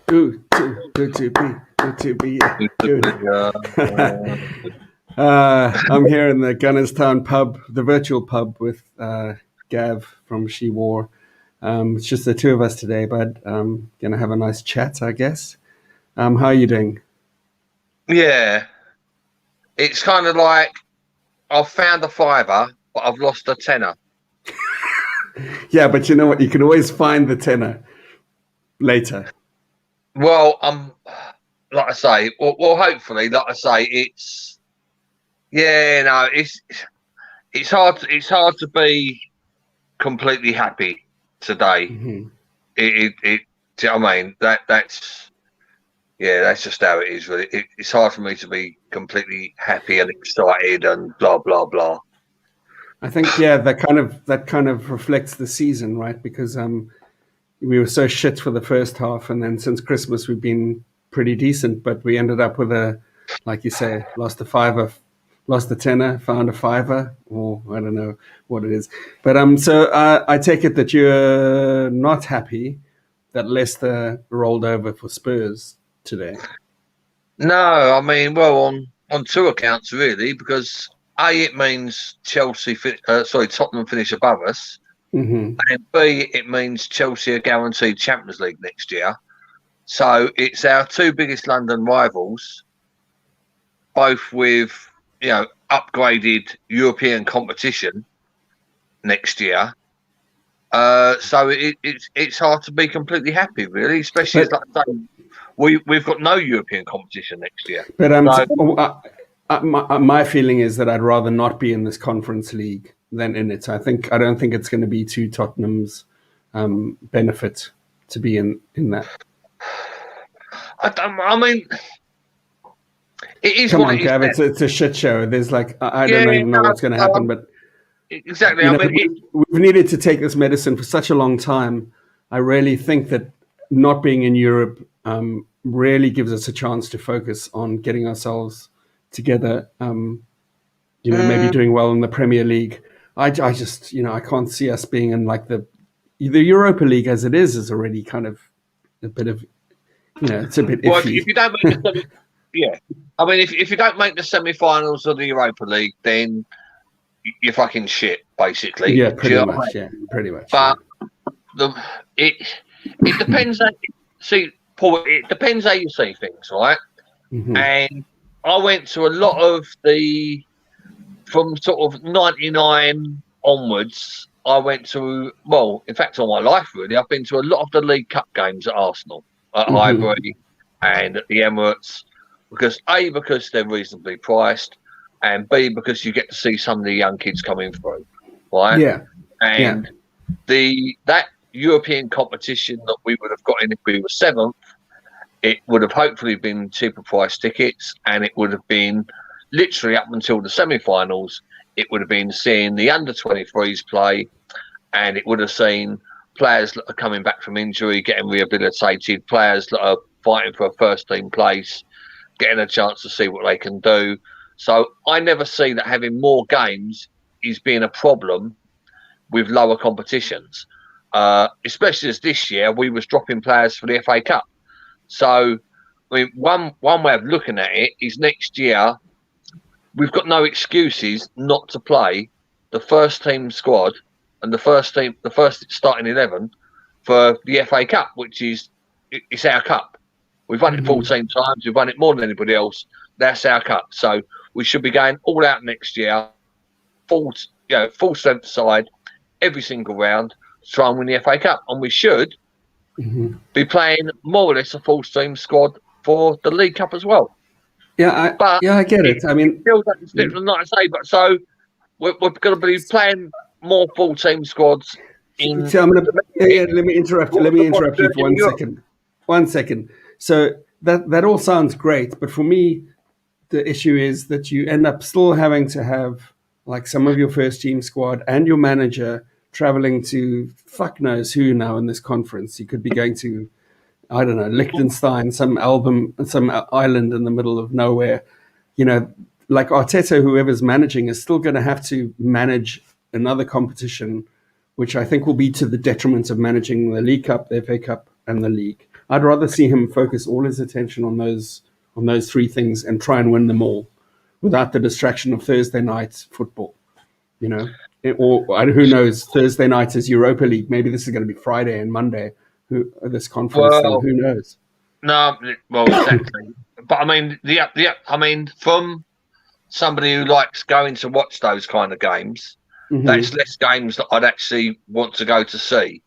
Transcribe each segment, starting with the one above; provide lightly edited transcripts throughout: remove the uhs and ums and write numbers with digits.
Good to be. Good. Uh, I'm here in the Gunnerstown pub, the virtual pub with Gav from She War. It's just the two of us today, but gonna have a nice chat, I guess. How are you doing? yeah, it's kind of like I've found a fiver, but I've lost a tenner. Yeah, but you know what? You can always find the tenner later. Well, like I say, well, hopefully, like I say, it's it's hard to be completely happy today. Mm-hmm. Do you know what I mean? That's just how it is. Really, it's hard for me to be completely happy and excited and blah blah blah. I think that kind of reflects the season, right? Because we were so shit for the first half, and then since Christmas we've been pretty decent, but we ended up with like you say, lost a fiver, lost a tenner, found a fiver, or I don't know what it is. But so I take it that you're not happy that Leicester rolled over for Spurs today. No, I mean, well, on two accounts really, because A, it means Tottenham finish above us, Mm-hmm. and B, it means Chelsea are guaranteed Champions League next year. So it's our two biggest London rivals, both with upgraded European competition next year. So it's hard to be completely happy, really, especially as like I say, we've got no European competition next year. But my feeling is that I'd rather not be in this Conference League than in it. I don't think it's going to be to Tottenham's benefit to be in that. I mean, it is. Come on, Gav, it's a shit show. There's I don't even know what's going to happen, but exactly. We've needed to take this medicine for such a long time. I really think that not being in Europe really gives us a chance to focus on getting ourselves together. Maybe doing well in the Premier League. I just I can't see us being in like the Europa League as it is already kind of a bit of it's a bit iffy. If you don't make I mean, if you don't make the semi-finals of the Europa League, then you're fucking shit, basically. Yeah, pretty much. Yeah, pretty much. But it depends. See, Paul, it depends how you see things, right? Mm-hmm. And I went to a lot of from sort of 99 onwards. I went to, well, in fact, all my life really, I've been to a lot of the League Cup games at Arsenal, at Highbury, and at the Emirates, because A, because they're reasonably priced, and B, because you get to see some of the young kids coming through, right? Yeah. And that European competition that we would have got in if we were seventh, it would have hopefully been cheaper price tickets, and it would have been literally up until the semi-finals. It would have been seeing the under-23s play, and it would have seen players that are coming back from injury, getting rehabilitated, players that are fighting for a first-team place, getting a chance to see what they can do. So I never see that having more games is being a problem with lower competitions, especially as this year we was dropping players for the FA Cup. So, I mean, one way of looking at it is next year we've got no excuses not to play the first team squad and the first starting 11 for the FA Cup, which is it's our cup. We've won it 14 times. We've won it more than anybody else. That's our cup. So we should be going all out next year, full strength side, every single round, to try and win the FA Cup. And we should be playing more or less a full team squad for the League Cup as well. Yeah, I get it. I mean, it's different, like I say, but so we're going to be playing more full team squads. So let me interrupt you for 1 second. 1 second. So that all sounds great, but for me, the issue is that you end up still having to have like some of your first team squad and your manager traveling to fuck knows who now in this conference. You could be going to, I don't know, Liechtenstein, some island in the middle of nowhere. Like Arteta, whoever's managing, is still going to have to manage another competition, which I think will be to the detriment of managing the League Cup, the FA Cup, and the league. I'd rather see him focus all his attention on those three things and try and win them all without the distraction of Thursday night football. You know, or who knows? Thursday night is Europa League. Maybe this is going to be Friday and Monday. This conference thing? Who knows? No, well, exactly. But I mean, I mean, from somebody who likes going to watch those kind of games, that's less games that I'd actually want to go to see.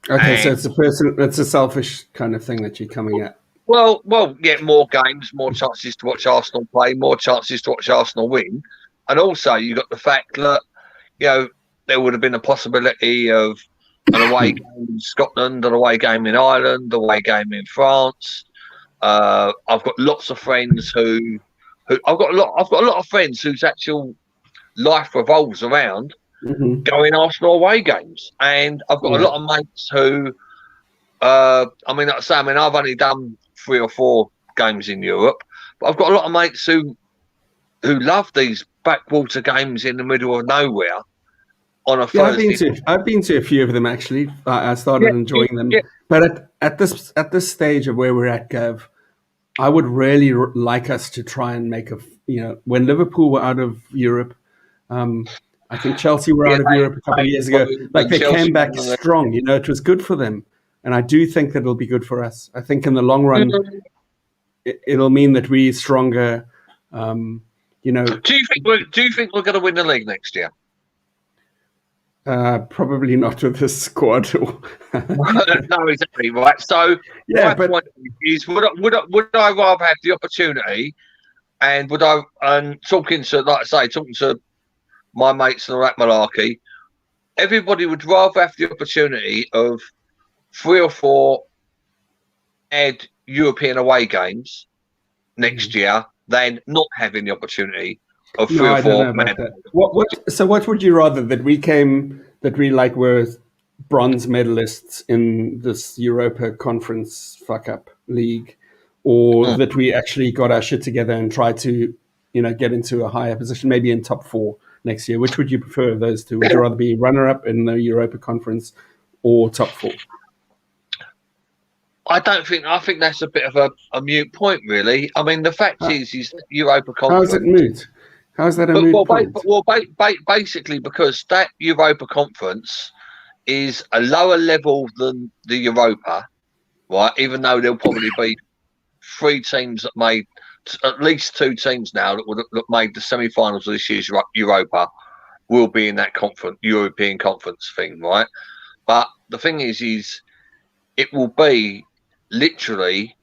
Okay, so it's a selfish kind of thing that you're coming at. Well, yeah, more games, more chances to watch Arsenal play, more chances to watch Arsenal win, and also you got the fact that there would have been a possibility of an away game in Scotland, an away game in Ireland, an away game in France. I've got lots of friends who I've got a lot of friends whose actual life revolves around going Arsenal away games, and I've got a lot of mates who, I've only done 3 or 4 games in Europe, but I've got a lot of mates who love these backwater games in the middle of nowhere on a Thursday. I've been to a few of them actually. I started enjoying them, but at this stage of where we're at, Gav, I would really like us to try and make when Liverpool were out of Europe. I think Chelsea were out of Europe a couple of years ago. Like they came back strong. It was good for them, and I do think that it'll be good for us. I think in the long run, it'll mean that we're stronger. Do you think we're going to win the league next year? Probably not with this squad. No, exactly right. So my point is, would I rather have the opportunity, and talking to my mates and all that malarkey, everybody would rather have the opportunity of 3 or 4 European away games next year than not having the opportunity of 3 or 4. What would you rather, that we were bronze medalists in this Europa Conference fuck up league, or that we actually got our shit together and tried to get into a higher position, maybe in top 4 next year? Which would you prefer of those two? Would you rather be runner up in the Europa Conference or top 4? I think that's a bit of a mute point, really. I mean, the fact is Europa Conference. How is it moot? How is that a moot point? Basically, because that Europa Conference is a lower level than the Europa, right? Even though there'll probably be 3 teams that made, at least 2 teams now that made the semi-finals of this year's Europa will be in that European Conference thing, right? But the thing is it will be literally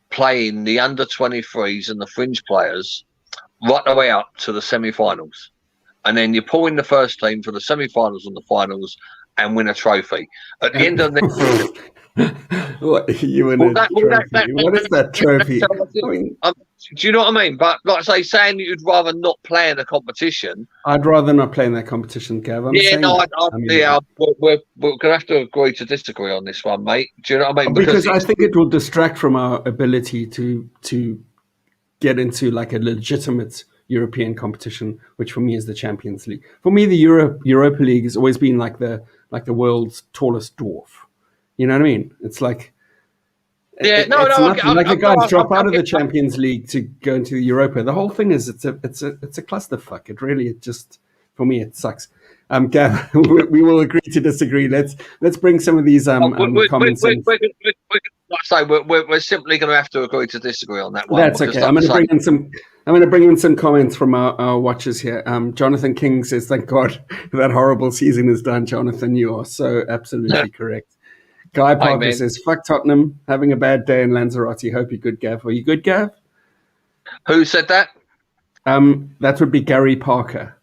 playing the under-23s and the fringe players right the way up to the semi-finals, and then you pull in the first team for the semi-finals and the finals and win a trophy at the end of the. What, you win a trophy? What is that trophy? Do you know what I mean? But like I say, saying that you'd rather not play in a competition. I'd rather not play in that competition, Gav. We're going to have to agree to disagree on this one, mate. Do you know what I mean? Because I think it will distract from our ability to get into like a legitimate European competition, which for me is the Champions League. For me, the Europa League has always been like the world's tallest dwarf. You know what I mean? It's like the guys drop out of the Champions League to go into the Europa. The whole thing is it's a clusterfuck. It really, for me, it sucks. Gav, we will agree to disagree. Let's bring some of these comments in. We're simply going to have to agree to disagree on that one. That's okay. I'm going to bring in some comments from our watchers here. Jonathan King says, "Thank God that horrible season is done." Jonathan, you are so absolutely correct. Guy Parker says, "Fuck Tottenham, having a bad day in Lanzarote. Hope you're good, Gav." Are you good, Gav? Who said that? That would be Gary Parker.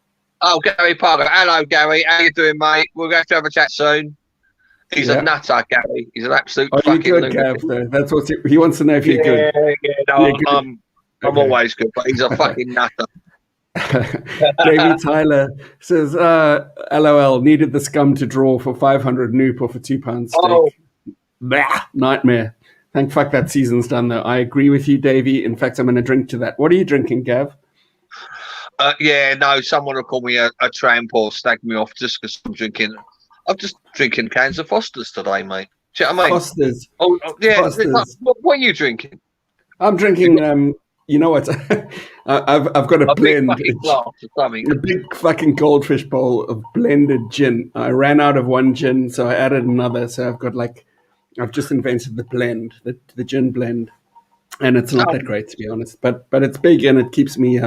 Oh, Gary Parker. Hello, Gary. How you doing, mate? We're going to have a chat soon. He's a nutter, Gary. He's an absolute fucking good, Gav, though? That's what he wants to know if you're good. I'm always good, but he's a fucking nutter. Davey Tyler says, LOL, needed the scum to draw for 500 Noop or for £2 steak. Oh. Bah, nightmare. Thank fuck that season's done, though. I agree with you, Davey. In fact, I'm going to drink to that. What are you drinking, Gav? Someone will call me a tramp or slag me off just because I'm just drinking cans of Foster's today, mate. Do you know what I mean? Fosters. Yeah. Fosters. What are you drinking? I'm drinking. You know what? I've got a blend. Big glass or something. A big fucking goldfish bowl of blended gin. I ran out of one gin, so I added another. So I've just invented the blend, the gin blend, and it's not that great to be honest. But it's big and it keeps me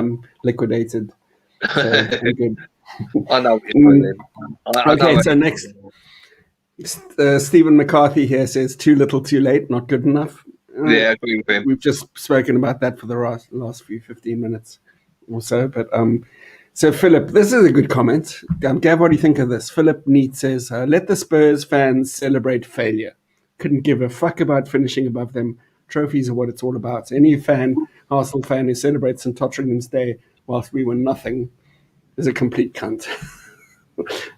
liquidated. So I'm good. I know what you're doing. Okay, so next, Stephen McCarthy here says too little, too late, not good enough. Yeah, I agree with him. We've just spoken about that for the last few 15 minutes or so. But so Philip, this is a good comment. Gav, what do you think of this? Philip Neat says, let the Spurs fans celebrate failure. Couldn't give a fuck about finishing above them. Trophies are what it's all about. Any Arsenal fan who celebrates St. Tottenham's Day whilst we were nothing is a complete cunt.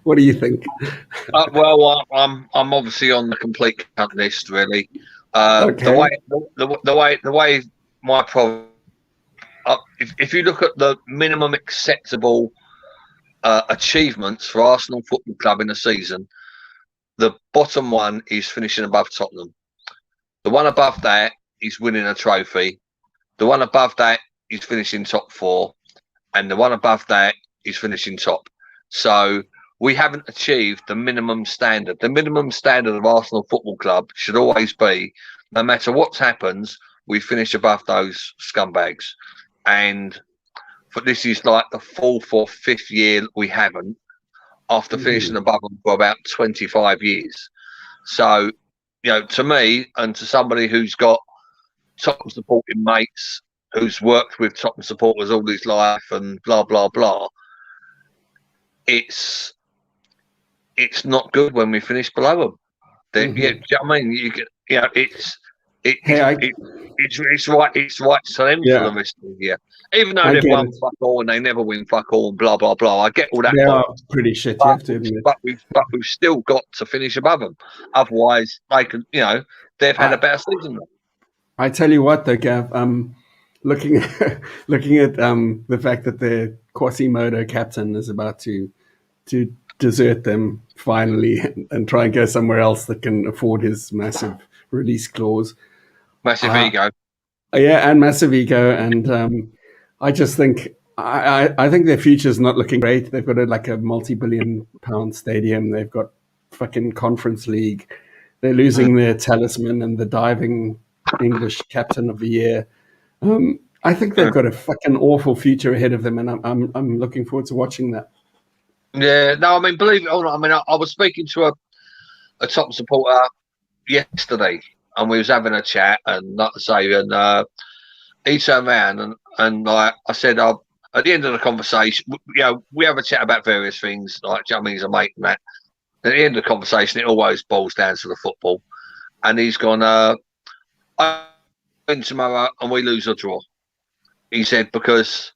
What do you think? Well, I'm obviously on the complete cunt list, really. Okay. The way my problem. If you look at the minimum acceptable achievements for Arsenal Football Club in a season, the bottom one is finishing above Tottenham. The one above that is winning a trophy. The one above that is finishing top four, and the one above that is finishing top. So we haven't achieved the minimum standard. The minimum standard of Arsenal Football Club should always be, no matter what happens, we finish above those scumbags. And this is like the fourth or fifth year we haven't, after finishing above them for about 25 years. So, to me and to somebody who's got Tottenham supporting mates, who's worked with Tottenham supporters all his life and blah, blah, blah, it's not good when we finish below them. Yeah, I mean, it's right. It's right to them for the rest of the year, even though they've won fuck all and they never win fuck all and blah blah blah. I get all that. They are pretty shit. You have to admit. But we've still got to finish above them. Otherwise, they can. They've had a better season. I tell you what, though, Gav. Looking at the fact that the Quasimodo captain is about to desert them finally and try and go somewhere else that can afford his massive release clause. Massive ego. Yeah, and massive ego. And I just think I think their future's not looking great. They've got a multi-billion-pound stadium. They've got fucking Conference League. They're losing their talisman and the diving English captain of the year. I think they've got a fucking awful future ahead of them, and I'm looking forward to watching that. Yeah, no, I mean, believe it or not, I mean, I was speaking to a top supporter yesterday, and we was having a chat, and like I say, and he turned around and like I said, at the end of the conversation, we have a chat about various things, like, do you know what I mean, he's a mate and that. At the end of the conversation, it always boils down to the football, and he's gone, I win tomorrow and we lose or draw. He said, because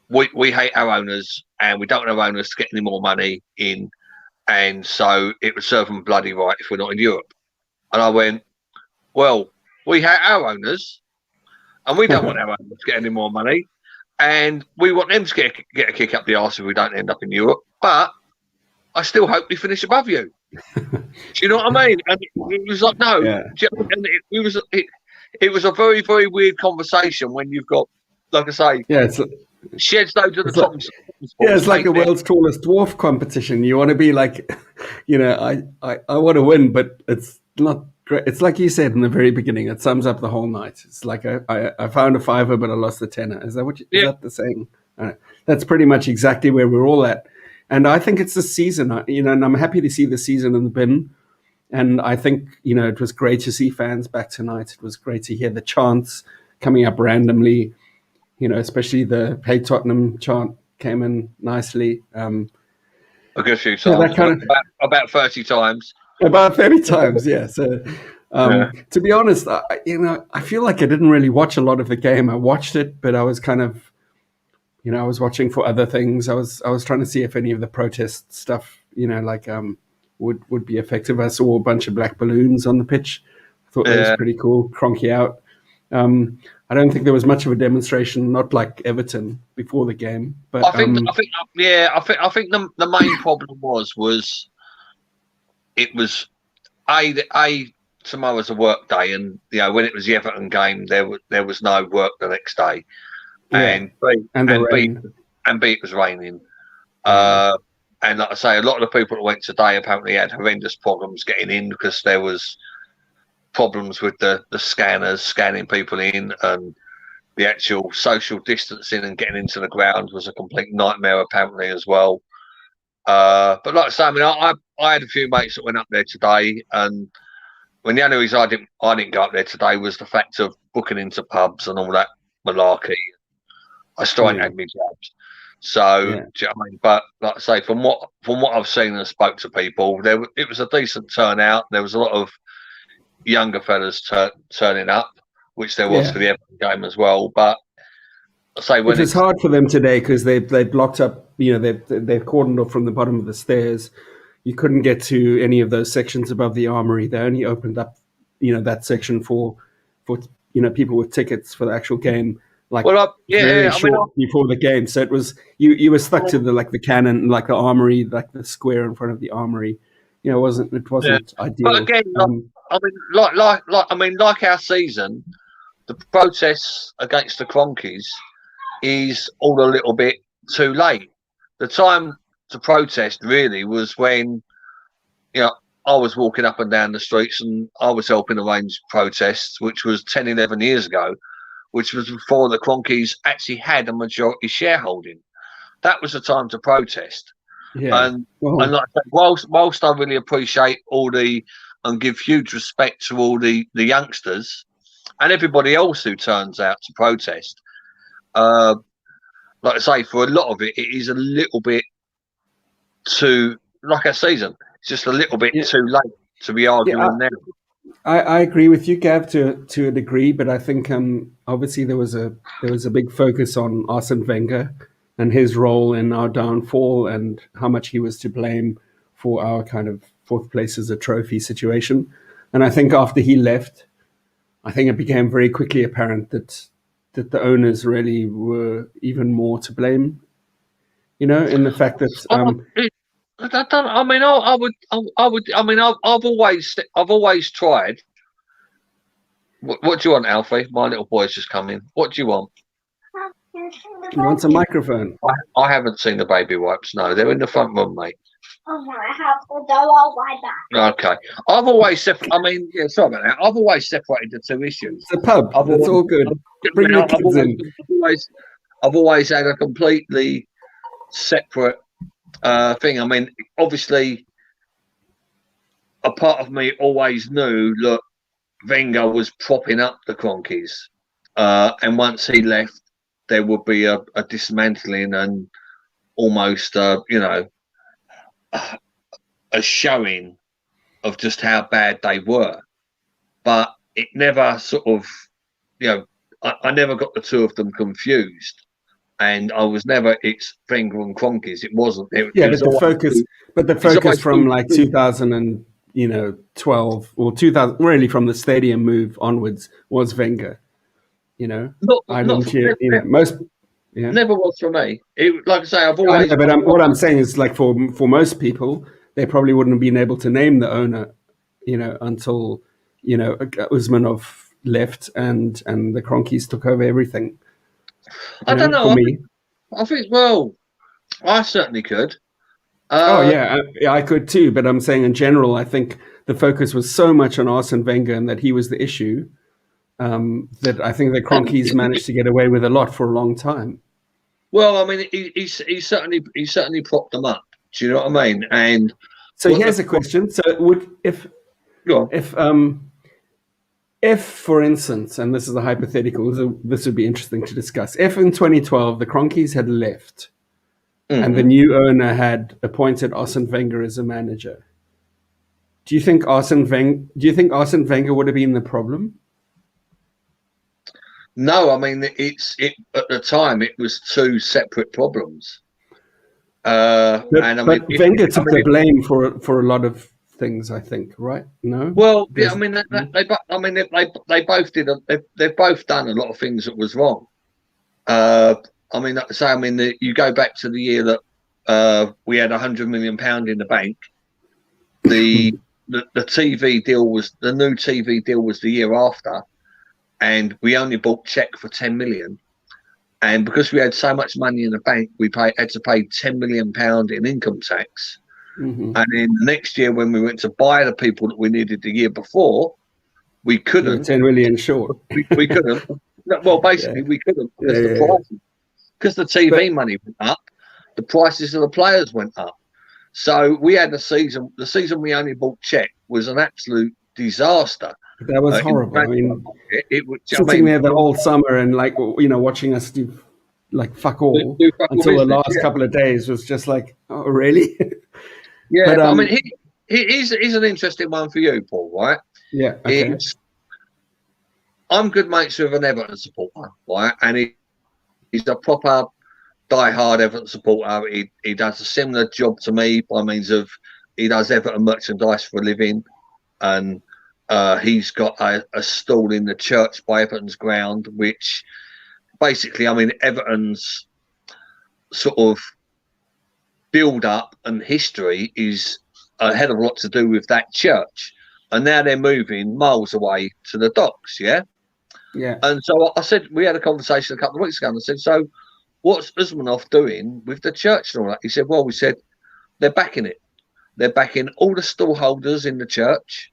we hate our owners and we don't want our owners to get any more money in, and so it would serve them bloody right if we're not in Europe. And I went, well, we hate our owners and we don't want our owners to get any more money, and we want them to get a kick up the arse if we don't end up in Europe, but I still hope we finish above you. Do you know what I mean? And it was like, no. Yeah. And it was a very, very weird conversation when you've got, like I say, sheds loads of the top. It's like the world's tallest dwarf competition. You want to be like, I want to win, but it's not great. It's like you said in the very beginning. It sums up the whole night. It's like I found a fiver, but I lost a tenner. Is that what? Is that the saying? That's pretty much exactly where we're all at. And I think it's the season, and I'm happy to see the season in the bin. And I think, it was great to see fans back tonight. It was great to hear the chants coming up randomly, especially the Hey Tottenham chant came in nicely. A good few times, about 30 times. About 30 times, yeah. So, to be honest, I feel like I didn't really watch a lot of the game. I watched it, but I was kind of, I was watching for other things. I was trying to see if any of the protest stuff, would be effective. I saw a bunch of black balloons on the pitch. I thought that was pretty cool. Cronky out. I don't think there was much of a demonstration, not like Everton before the game. But I think the main problem was it was a tomorrow's a work day, and when it was the Everton game, there was no work the next day, and and the rain, it was raining. Yeah. And like I say, a lot of the people that went today apparently had horrendous problems getting in because there was problems with the scanners scanning people in, and the actual social distancing and getting into the ground was a complete nightmare apparently as well. But like I say, I mean, I had a few mates that went up there today, and when the only reason I didn't go up there today was the fact of booking into pubs and all that malarkey. I still ain't had me jobs. So, do you know what I mean? But like I say, from what I've seen and spoke to people, it was a decent turnout. There was a lot of younger fellas turning up, which there was for the Everton game as well. But I say which was hard for them today because they blocked up. They've cordoned off from the bottom of the stairs. You couldn't get to any of those sections above the armory. They only opened up, that section for people with tickets for the actual game. Very short before the game, so it was you were stuck to the cannon, like the armory, like the square in front of the armory. It wasn't ideal. But again, like our season, the protests against the Cronkies is all a little bit too late. The time to protest really was when I was walking up and down the streets and I was helping arrange protests, which was 10, 11 years ago, which was before the Cronkies actually had a majority shareholding. That was the time to protest. And like I said, whilst I really appreciate and give huge respect to all the youngsters and everybody else who turns out to protest, like I say, for a lot of it, it is a little bit too, like our season, it's just a little bit too late to be arguing now. I agree with you, Gav, to a degree, but I think obviously there was a big focus on Arsene Wenger and his role in our downfall and how much he was to blame for our kind of fourth place as a trophy situation. And I think after he left, I think it became very quickly apparent that the owners really were even more to blame. In the fact that I've always tried. What do you want, Alfie? My little boy's just come in. What do you want? He wants a microphone. I haven't seen the baby wipes. No, they're in the front room, mate. I have to go all right back. Okay. I've always sorry about that. I've always separated the two issues. It's a pub. It's all good. Bring your kids in. I've always had a completely separate thing. I mean, obviously, a part of me always knew, look, Wenger was propping up the Cronkies. And once he left, there would be a dismantling and almost, a showing of just how bad they were. But it never sort of, I never got the two of them confused. And I was never, it's Wenger and Cronkies. It wasn't. But the focus from like 2012 or 2000, really from the stadium move onwards, was Wenger. Never was for me. Like I say, I've always. What I'm saying is, like for most people, they probably wouldn't have been able to name the owner, until Usmanov left and the Cronkies took over everything. I don't know. I think. Well, I certainly could. I could too. But I'm saying in general, I think the focus was so much on Arsene Wenger and that he was the issue. That I think the Cronkies managed to get away with a lot for a long time. Well, I mean, he certainly propped them up. Do you know what I mean? And so here's a question: so if, for instance, and this is a hypothetical, this would be interesting to discuss. If in 2012 the Cronkies had left and the new owner had appointed Arsene Wenger as a manager, do you think Arsene Wenger would have been the problem? No, I mean at the time it was two separate problems. But Wenger took the blame for a lot of things, I think, right? No. Well, yeah, I mean they both did. They've both done a lot of things that was wrong. You go back to the year that we had £100 million in the bank. The the TV deal was the new TV deal was the year after, and we only bought check for 10 million. And because we had so much money in the bank, we had to pay £10 million in income tax. Mm-hmm. And then the next year, when we went to buy the people that we needed the year before, we couldn't. 10 million short. We couldn't. Well, basically, we couldn't because the prices, because the TV money went up, the prices of the players went up. So we had the season we only bought check was an absolute disaster. That was horrible. I mean, it was sitting there the whole summer and watching us do like fuck all until the last couple of days was just like, oh really? Yeah, but I mean, here's an interesting one for you, Paul. Right? Yeah. Okay. I'm good mates with an Everton supporter, right? And he's a proper die-hard Everton supporter. He does a similar job to me by means of he does Everton merchandise for a living, and he's got a stall in the church by Everton's ground, which basically, I mean, Everton's sort of build-up and history is a hell of a lot to do with that church. And now they're moving miles away to the docks, yeah? Yeah. And so I said, we had a conversation a couple of weeks ago, and I said, so what's Usmanov doing with the church and all that? He said, well, we said, they're backing it. They're backing all the stall holders in the church.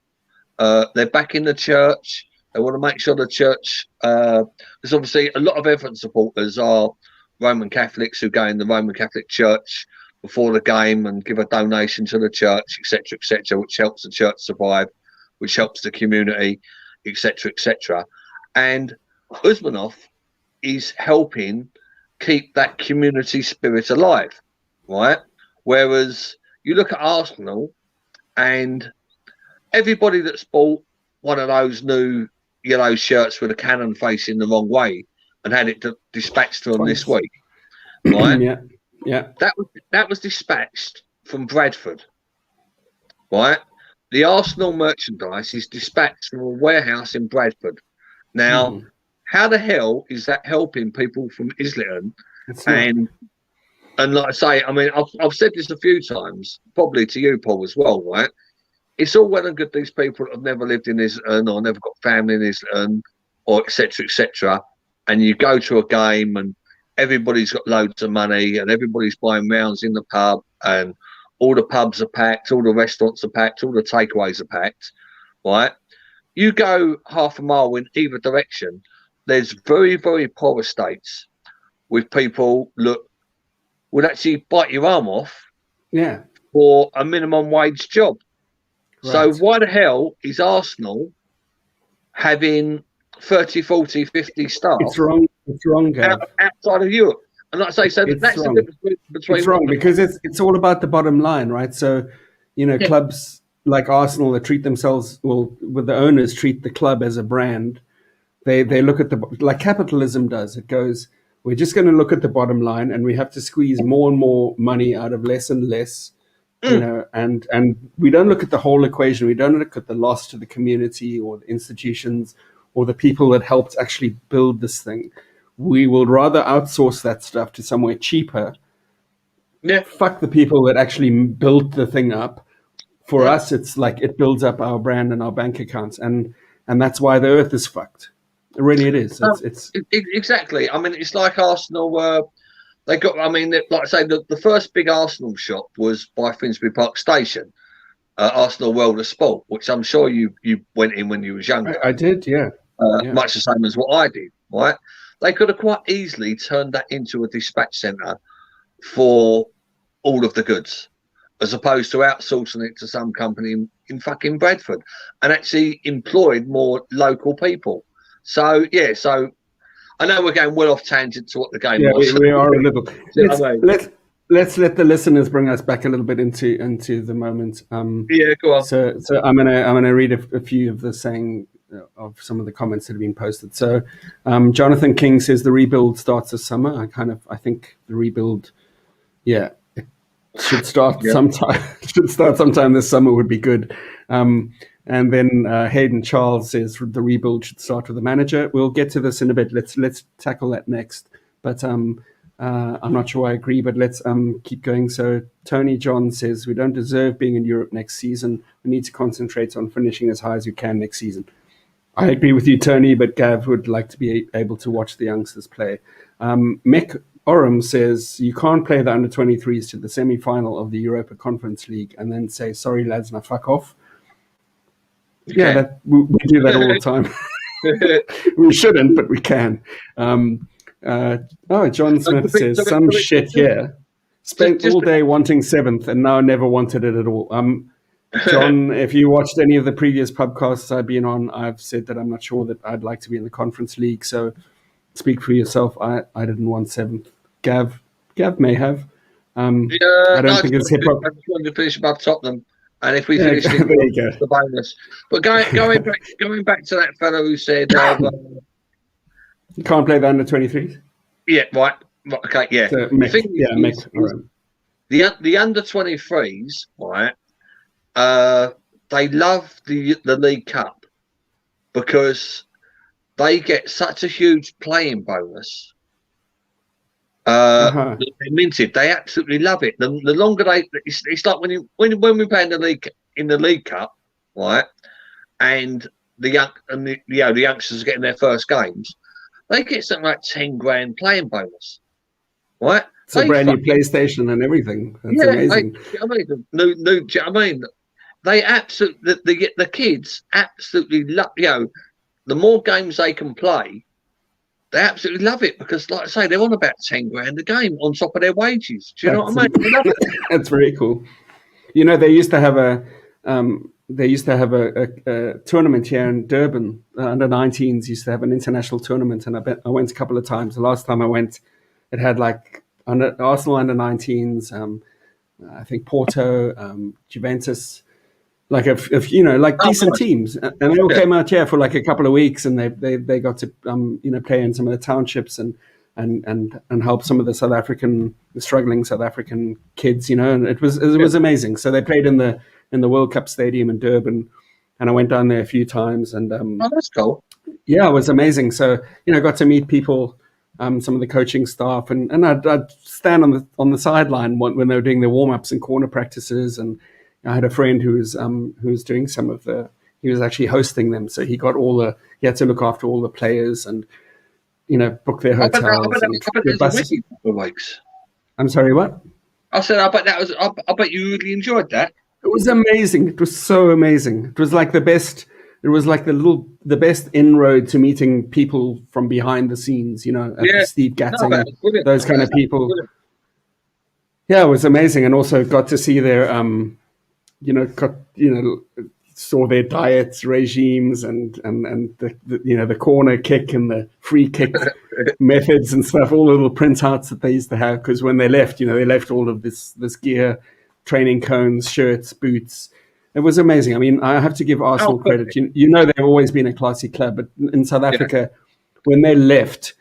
They're backing the church. They want to make sure the church, because obviously a lot of Everton supporters are Roman Catholics who go in the Roman Catholic Church before the game and give a donation to the church, etc., which helps the church survive, which helps the community, etc. And Usmanov is helping keep that community spirit alive, right? Whereas you look at Arsenal and everybody that's bought one of those new yellow shirts with a cannon facing the wrong way and had it dispatched to them this week, right? Yeah. That was dispatched from Bradford, right? The Arsenal merchandise is dispatched from a warehouse in Bradford. Now, how the hell is that helping people from Islington? And like I say, I mean, I've said this a few times, probably to you, Paul, as well, right? It's all well and good these people that have never lived in Islington or never got family in Islington or etc. And you go to a game and everybody's got loads of money and everybody's buying rounds in the pub and all the pubs are packed, all the restaurants are packed, all the takeaways are packed, right? You go half a mile in either direction, there's very, very poor estates with people that would actually bite your arm off for a minimum wage job. Right. So why the hell is Arsenal having 30, 40, 50 staff? It's wrong, Gav. Outside of Europe. And like I say, so that's the difference between... It's wrong because it's all about the bottom line, right? So, clubs like Arsenal that treat themselves, with the owners treat the club as a brand. They look at like capitalism does. It goes, we're just going to look at the bottom line and we have to squeeze more and more money out of less and less, and we don't look at the whole equation. We don't look at the loss to the community or the institutions or the people that helped actually build this thing. We will rather outsource that stuff to somewhere cheaper. Yeah. Fuck the people that actually built the thing up. For us, it's like it builds up our brand and our bank accounts, and that's why the earth is fucked. Really, it is. It's exactly. I mean, it's like Arsenal. They got. I mean, like I say, the first big Arsenal shop was by Finsbury Park Station, Arsenal World of Sport, which I'm sure you went in when you was younger. I did, yeah. Much the same as what I did, right? They could have quite easily turned that into a dispatch centre for all of the goods, as opposed to outsourcing it to some company in fucking Bradford and actually employed more local people. So, so I know we're going well off tangent to what the game was. We are a little. Let's let the listeners bring us back a little bit into the moment. Go on. So I'm gonna read a few of the saying of some of the comments that have been posted. So Jonathan King says the rebuild starts this summer. I think the rebuild, it should start sometime. Should start sometime this summer would be good. And then Hayden Charles says the rebuild should start with the manager. We'll get to this in a bit. Let's tackle that next. But I'm not sure I agree, but let's keep going. So Tony John says, we don't deserve being in Europe next season. We need to concentrate on finishing as high as we can next season. I agree with you, Tony, but Gav would like to be able to watch the youngsters play. Mick Oram says, you can't play the under-23s to the semi-final of the Europa Conference League and then say, sorry, lads, now fuck off. Okay. Yeah, we do that all the time. We shouldn't, but we can. John Smith says, some shit here. Spent all day wanting 7th and now never wanted it at all. John, if you watched any of the previous pubcasts I've been on, I've said that I'm not sure that I'd like to be in the Conference League. So speak for yourself. I didn't want 7th. Gav may have. I don't think it's hip-hop. I just wanted to finish above Tottenham. And if we finish the bonus. But going back to that fellow who said... you can't play the under-23s? Yeah, right. Okay, yeah. So, the under-23s, right, they love the League Cup because they get such a huge playing bonus. They're minted. They absolutely love it. The longer it's like when we play in the League Cup, right? And the youngsters are getting their first games, they get something like 10 grand playing bonus, right? It's a brand new PlayStation and everything. That's amazing. They absolutely the kids absolutely love. The more games they can play, they absolutely love it because, like I say, they're on about 10 grand a game on top of their wages. Do you know what I mean? They love it. That's very cool. They used to have a tournament here in Durban. Under 19s used to have an international tournament, and I went a couple of times. The last time I went, it had like Arsenal under 19s, I think Porto, Juventus. Like decent teams, and they all came out here for like a couple of weeks, and they got to play in some of the townships and help some of the struggling South African kids, and it was amazing. So they played in the World Cup Stadium in Durban, and I went down there a few times, and that's cool. Yeah, it was amazing. So got to meet people, some of the coaching staff, and I'd stand on the sideline when they were doing their warm ups and corner practices. And I had a friend who was doing some of he was actually hosting them, so he had to look after all the players and book their hotels. I'm sorry, what? I said, I bet you really enjoyed that. It was amazing. It was so amazing. It was like the best. It was like the best inroad to meeting people from behind the scenes. Steve Gatting, those kind of people. Brilliant. Yeah, it was amazing, and also got to see their saw their diets regimes and the corner kick and the free kick methods and stuff, all the little printouts that they used to have, because when they left, they left all of this gear, training cones, shirts, boots. It was amazing. I mean, I have to give Arsenal credit. They've always been a classy club, but in South Africa, when they left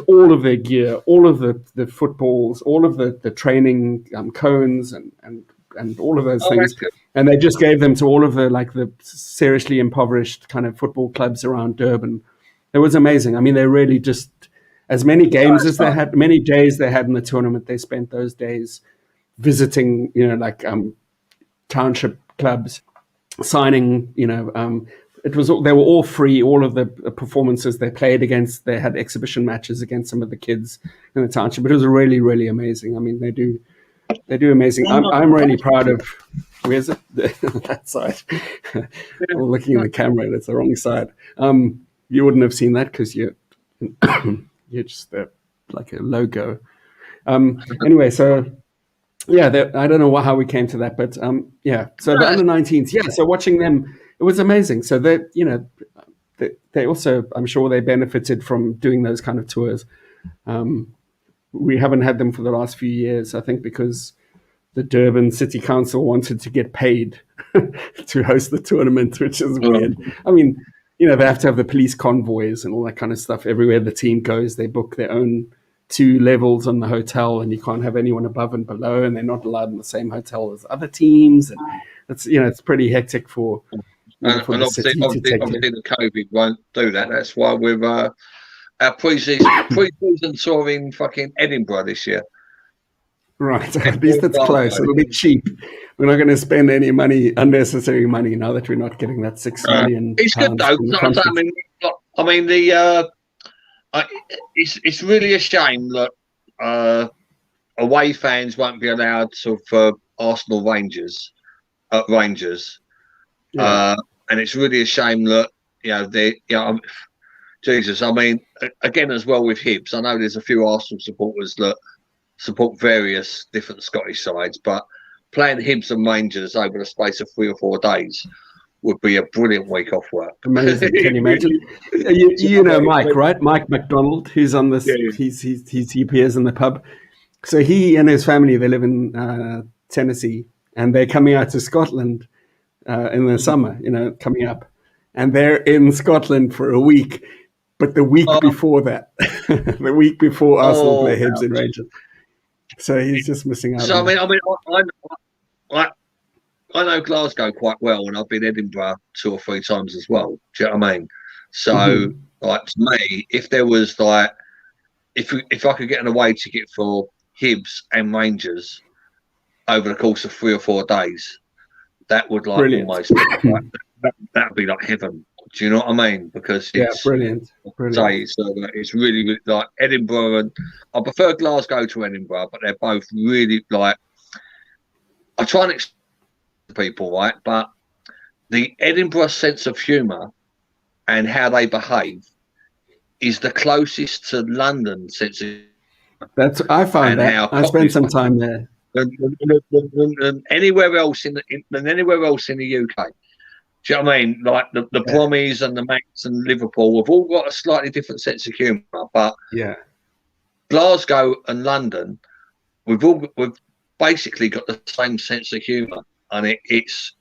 all of their gear, all of the footballs, all of the training cones and all of those things. And they just gave them to all of the seriously impoverished kind of football clubs around Durban. It was amazing. I mean, they really just, as many games as they had, many days they had in the tournament, they spent those days visiting, township clubs, signing, they were all free. All of the performances they played against, they had exhibition matches against some of the kids in the township. But it was really, really amazing. I mean, they do amazing. I'm really proud of. Where's it? That side. I'm looking at the camera. That's the wrong side. You wouldn't have seen that because you're just like a logo. Anyway, so yeah, I don't know how we came to that, but yeah. So the under-19s, yeah. So watching them, it was amazing. So they also, I'm sure they benefited from doing those kind of tours. We haven't had them for the last few years, I think, because the Durban City Council wanted to get paid to host the tournament, which is weird. I mean, they have to have the police convoys and all that kind of stuff. Everywhere the team goes, they book their own 2 levels on the hotel, and you can't have anyone above and below, and they're not allowed in the same hotel as other teams. And it's pretty hectic for and obviously the COVID won't do that. That's why we've our pre-season tour in fucking Edinburgh this year. Right, at least it's close. It'll be cheap. We're not going to spend any money, unnecessary money, now that we're not getting that £6 million. It's good though. It's really a shame that away fans won't be allowed for Arsenal Rangers at Rangers, and it's really a shame that Jesus. I mean, again as well with Hibs. I know there's a few Arsenal supporters that support various different Scottish sides, but playing Hibs and Rangers over the space of 3 or 4 days would be a brilliant week off work. Amazing. Can you imagine? You know Mike, right? Mike McDonald, who's on this. Yeah. He appears in the pub. So he and his family, they live in Tennessee, and they're coming out to Scotland in the summer. Coming up, and they're in Scotland for a week. But the week before that, the week before Arsenal play Hibs and Rangers. So he's just missing out. So I know Glasgow quite well, and I've been Edinburgh 2 or 3 times as well. Do you know what I mean? So, to me, if there was if I could get an away ticket for Hibs and Rangers over the course of 3 or 4 days, that would almost that'd be like heaven. Do you know what I mean? Because it's brilliant. It's really, really like Edinburgh, and I prefer Glasgow to Edinburgh, but they're both really like. I try and explain to people, right? But the Edinburgh sense of humour and how they behave is the closest to London sense of. I find that I spent some time there. And anywhere else in the UK. Do you know what I mean? Like the Brummies and the Mancs and Liverpool have all got a slightly different sense of humour, but Glasgow and London, we've basically got the same sense of humour, and it's.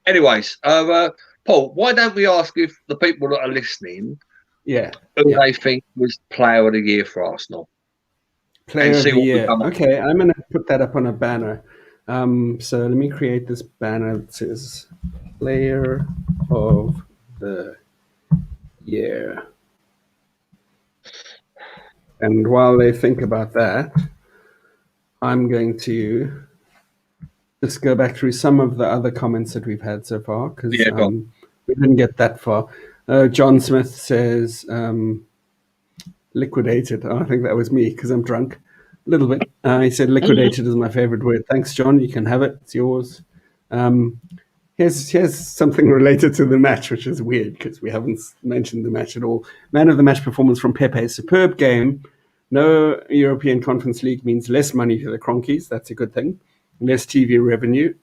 Anyways, Paul, why don't we ask if the people that are listening, who they think was Player of the Year for Arsenal? Player of the Year. Okay, I'm going to put that up on a banner. So let me create this banner that says Player of the Year. And while they think about that, I'm going to just go back through some of the other comments that we've had so far, because we didn't get that far. John Smith says, liquidated. I think that was me because I'm drunk a little bit. He said liquidated is my favorite word. Thanks, John. You can have it. It's yours. Here's something related to the match, which is weird because we haven't mentioned the match at all. Man of the match performance from Pepe. Superb game. No European Conference League means less money to the Cronkies. That's a good thing. Less TV revenue.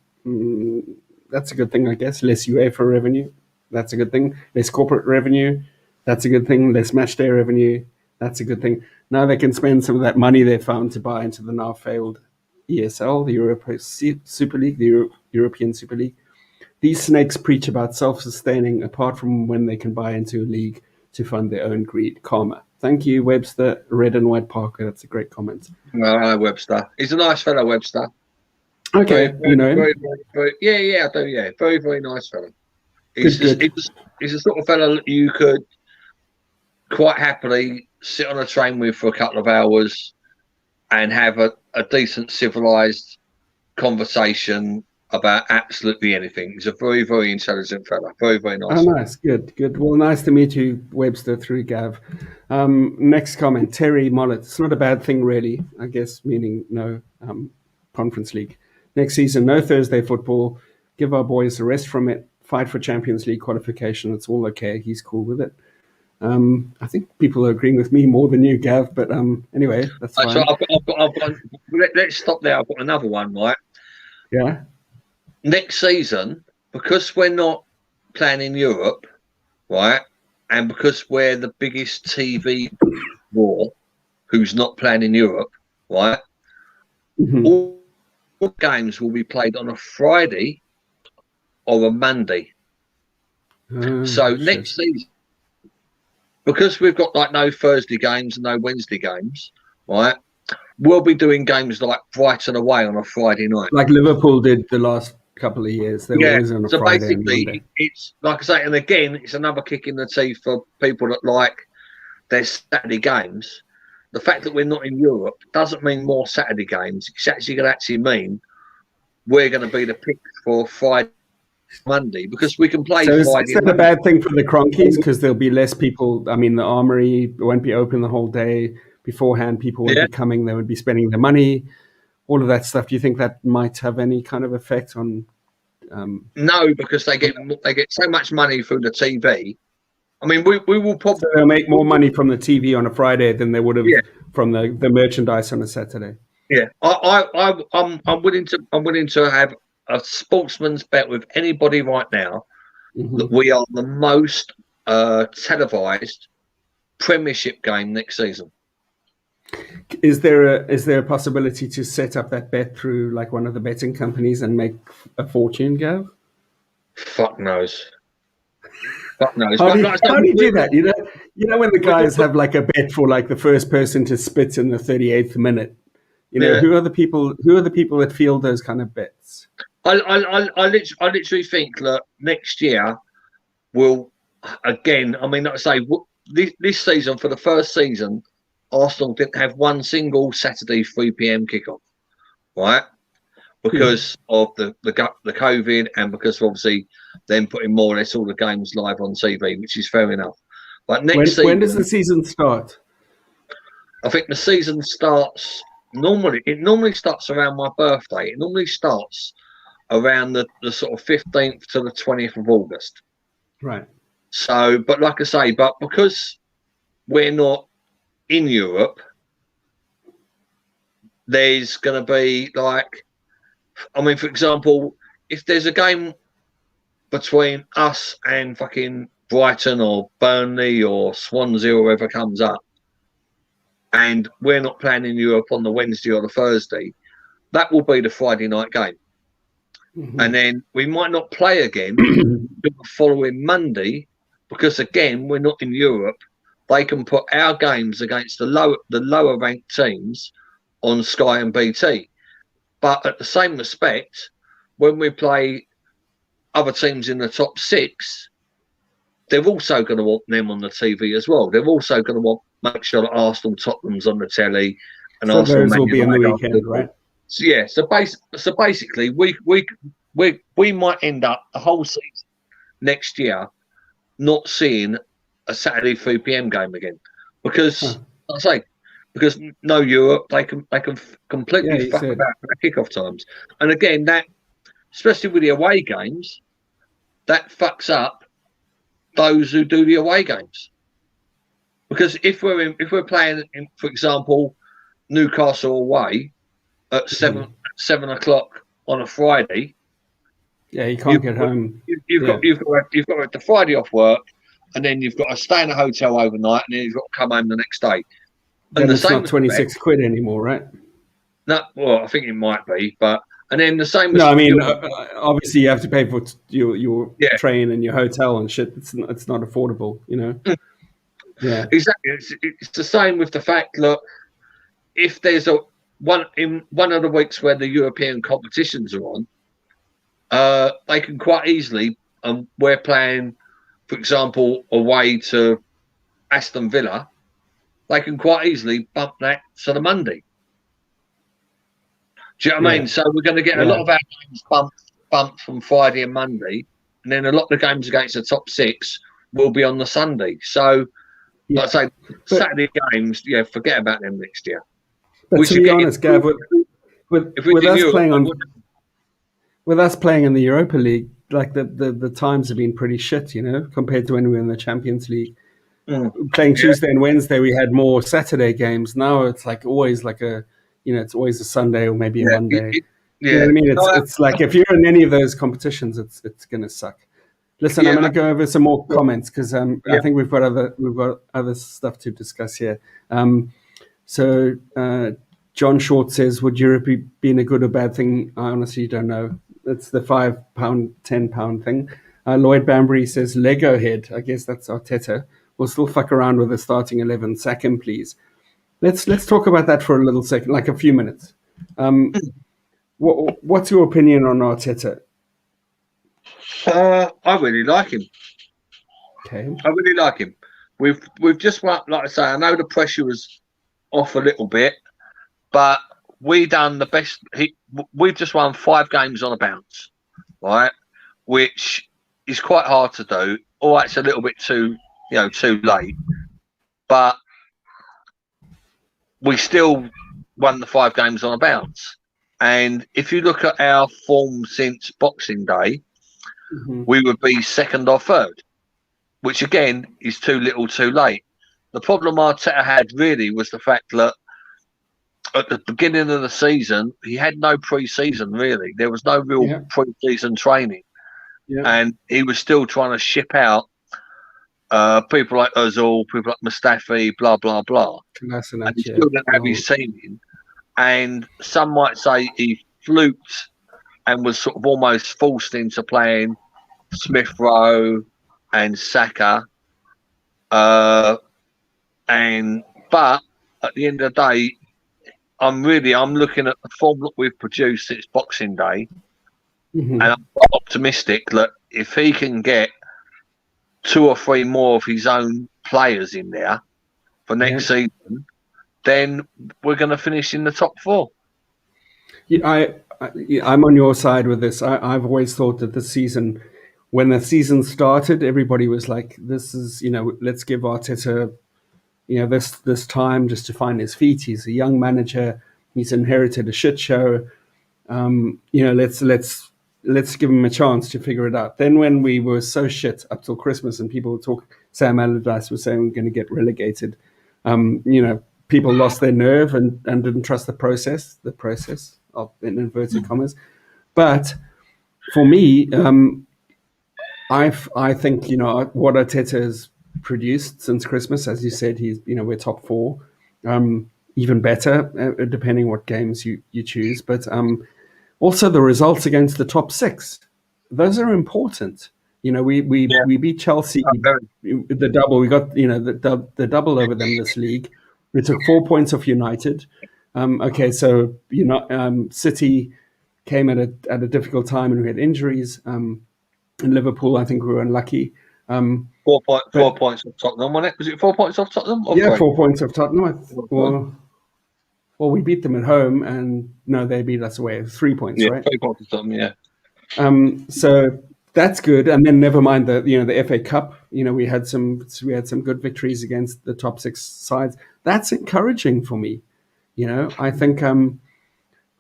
That's a good thing, I guess. Less UEFA revenue. That's a good thing. Less corporate revenue. That's a good thing. Less match day revenue. That's a good thing. Now they can spend some of that money they found to buy into the now failed ESL, the Europa Super League, the European Super League. These snakes preach about self-sustaining apart from when they can buy into a league to fund their own greed. Karma. Thank you, Webster, Red and White Parker. That's a great comment. Webster. He's a nice fellow, Webster. Okay, you know him? I do, yeah. Very, very nice fellow. He's a sort of fellow that you could quite happily sit on a train with for a couple of hours and have a decent, civilised conversation about absolutely anything. He's a very, very intelligent fella. Very, very nice. Oh, nice. Good. Well, nice to meet you, Webster, through Gav. Next comment, Terry Mollett. It's not a bad thing, really, I guess, meaning no Conference League. Next season, no Thursday football. Give our boys a rest from it. Fight for Champions League qualification. It's all okay. He's cool with it. I think people are agreeing with me more than you, Gav, but anyway, that's fine. So let's stop there. I've got another one, right? Yeah. Next season, because we're not playing in Europe, right, and because we're the biggest TV war who's not playing in Europe, right, all games will be played on a Friday or a Monday. So next season, because we've got like no Thursday games and no Wednesday games, right, we'll be doing games like Brighton away on a Friday night. Like Liverpool did the last couple of years. They were always on a Friday basically, it's like I say, and again, it's another kick in the teeth for people that like there's Saturday games. The fact that we're not in Europe doesn't mean more Saturday games. It's actually going to mean we're going to be the pick for Friday, Monday, because we can play Friday. Is that a bad thing for the Cronkies? Because there'll be less people. I mean, the Armory won't be open the whole day beforehand. People would be coming. They would be spending their money. All of that stuff. Do you think that might have any kind of effect on? No, because they get so much money through the TV. I mean, we will probably they'll make more money from the TV on a Friday than they would have from the merchandise on a Saturday. Yeah, I'm willing to have a sportsman's bet with anybody right now that we are the most televised Premiership game next season. Is there a possibility to set up that bet through like one of the betting companies and make a fortune, Gav? Fuck knows. Fuck knows. How do you do that? You know when the guys have like a bet for like the first person to spit in the 38th minute. Who are the people that field those kind of bets? I literally think that next year will again. I mean, like I say, this season, for the first season, Arsenal didn't have one single Saturday 3 p.m. kickoff, right? Because of the COVID, and because obviously them putting more or less all the games live on TV, which is fair enough. But when does the season start? I think the season starts normally. It normally starts around my birthday. It normally starts around the sort of 15th to the 20th of August. Right. So, but like I say, but because we're not in Europe, there's going to be like, I mean, for example, if there's a game between us and fucking Brighton or Burnley or Swansea or whoever comes up, and we're not playing in Europe on the Wednesday or the Thursday, that will be the Friday night game. And then we might not play again the following Monday because, again, we're not in Europe. They can put our games against the lower ranked teams on Sky and BT. But at the same respect, when we play other teams in the top 6, they're also going to want them on the TV as well. They're also going to want make sure that Arsenal, Tottenham's on the telly, and so Arsenal those will be on the weekend, right? So yeah, so basically, we might end up the whole season next year not seeing a Saturday 3 p.m. game again because I say because no Europe, they can completely fuck about their kickoff times, and again that especially with the away games, that fucks up those who do the away games. Because if we're playing in, for example, Newcastle away at 7 o'clock on a Friday, you can't get home. You've got the Friday off work, and then you've got to stay in a hotel overnight, and then you've got to come home the next day. And it's not 26 quid anymore, right? No, well, I think it might be, but and then the same. No, I mean, obviously you have to pay for your train and your hotel and shit. It's not affordable, Yeah, exactly. It's the same with the fact that if there's one of the weeks where the European competitions are on, they can quite easily. We're playing, for example, away to Aston Villa. They can quite easily bump that to the Monday. Do you know what I mean? So we're going to get a lot of our games bumped from Friday and Monday, and then a lot of the games against the top 6 will be on the Sunday. So, like I say, Saturday games, forget about them next year. But to be honest, Gav, with us playing in the Europa League, like the times have been pretty shit, compared to when we were in the Champions League. Playing Tuesday and Wednesday, we had more Saturday games. Now it's like always like it's always a Sunday or maybe a Monday. You know what I mean? It's like if you're in any of those competitions, it's gonna suck. Listen, I'm gonna go over some more comments because I think we've got other stuff to discuss here. So John Short says, would Europe be a good or bad thing? I honestly don't know. It's the £5, £10 thing. Lloyd Bambury says, Lego head. I guess that's Arteta. We'll still fuck around with the starting 11. Sack him, please. Let's talk about that for a little second, like a few minutes. What's your opinion on Arteta? I really like him. Okay. I really like him. we've just won. Like I say, I know the pressure was off a little bit, but we done the best. We've just won 5 games on a bounce, right? Which is quite hard to do. All right, it's a little bit too late, but we still won the 5 games on a bounce. And if you look at our form since Boxing Day, we would be 2nd or 3rd, which again is too little too late. The problem Arteta had really was the fact that at the beginning of the season, he had no pre-season really. There was no real pre-season training. Yeah. And he was still trying to ship out people like Ozil, people like Mustafi, blah, blah, blah. And he still didn't have his team in. And some might say he fluked and was sort of almost forced into playing Smith Rowe and Saka. But at the end of the day, I'm looking at the form that we've produced since Boxing Day. And I'm optimistic that if he can get 2 or 3 more of his own players in there for next season, then we're going to finish in the top 4. Yeah, I'm on your side with this. I've always thought that this season, when the season started, everybody was like, "This is, let's give Arteta, this time just to find his feet. He's a young manager. He's inherited a shit show. Let's give him a chance to figure it out." Then when we were so shit up till Christmas and people were Sam Allardyce was saying we're going to get relegated, people lost their nerve and didn't trust the process of, in inverted commas. But for me, I think, what Arteta has produced since Christmas, as you said, we're top 4, even better, depending what games you choose. But also the results against the top 6, those are important. We beat Chelsea, the double. We got the double over them this league. We took 4 points off United. So City came at a difficult time and we had injuries. In Liverpool, I think we were unlucky. 4 points off Tottenham, wasn't it? Was it 4 points off Tottenham? 4 points off Tottenham. Well, we beat them at home, and no, they beat us away. 3 points, right? 3 points off Tottenham, yeah. So that's good. And then never mind the FA Cup. We had some good victories against the top 6 sides. That's encouraging for me. I think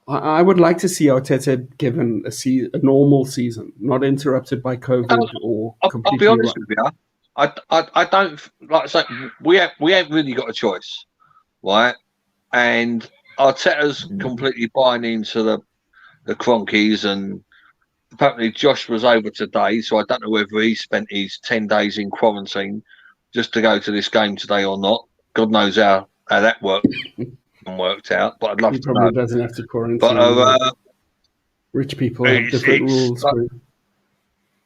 I would like to see Arteta given a normal season, not interrupted by COVID or completely. I'll be honest with you. I don't like I say we haven't really got a choice, right? And Arteta's completely buying into the Cronkies, and apparently Josh was over today, so I don't know whether he spent his 10 days in quarantine just to go to this game today or not. God knows how that worked out, but I'd love to know. He probably doesn't have to quarantine. But rich people have different rules.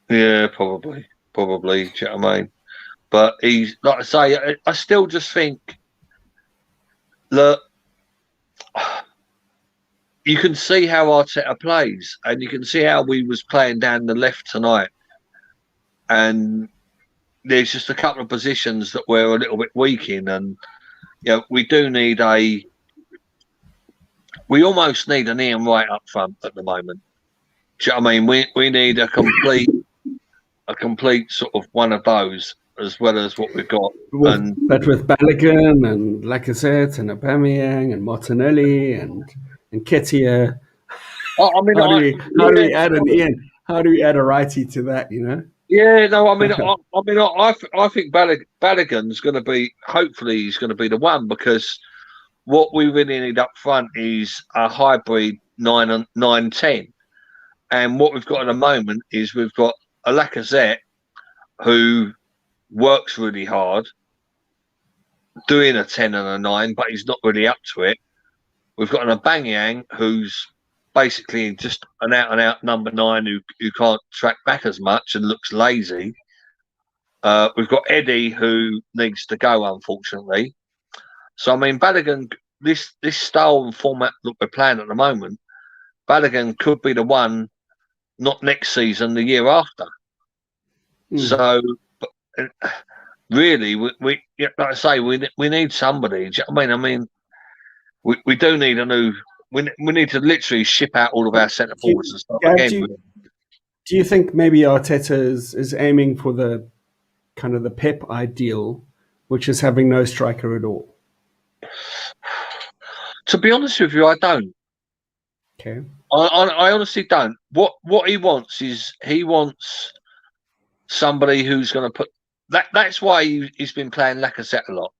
Yeah, probably. Do you know what I mean? But he's, like I say, I still just think, look, you can see how Arteta plays, and you can see how we was playing down the left tonight. And there's just a couple of positions that we're a little bit weak in, and we do need we almost need an Ian Wright up front at the moment. Do you know what I mean? We need a complete sort of one of those, as well as what we've got. But with Balogun and Lacazette and Aubameyang and Martinelli and Nketiah, how do we add an Ian? How do we add a righty to that? Yeah, no, I think Balogun's going to be. Hopefully, he's going to be the one, because what we really need up front is a hybrid 9-10, and what we've got at the moment is we've got a Lacazette who works really hard, doing a 10 and a 9, but he's not really up to it. We've got an Aubameyang who's basically just an out-and-out number 9 who can't track back as much and looks lazy. We've got Eddie who needs to go, unfortunately. So, I mean, Balogun, this style and format that we're playing at the moment, Balogun could be the one, not next season, the year after. So, really, we like I say, we need somebody. Do you know what I mean? We do need a new. We need to literally ship out all of our centre forwards and stuff again. Do you think maybe Arteta is aiming for the kind of the Pep ideal, which is having no striker at all? To be honest with you, I don't. Okay. I honestly don't. What he wants is somebody who's going to put that. That's why he's been playing Lacazette a lot,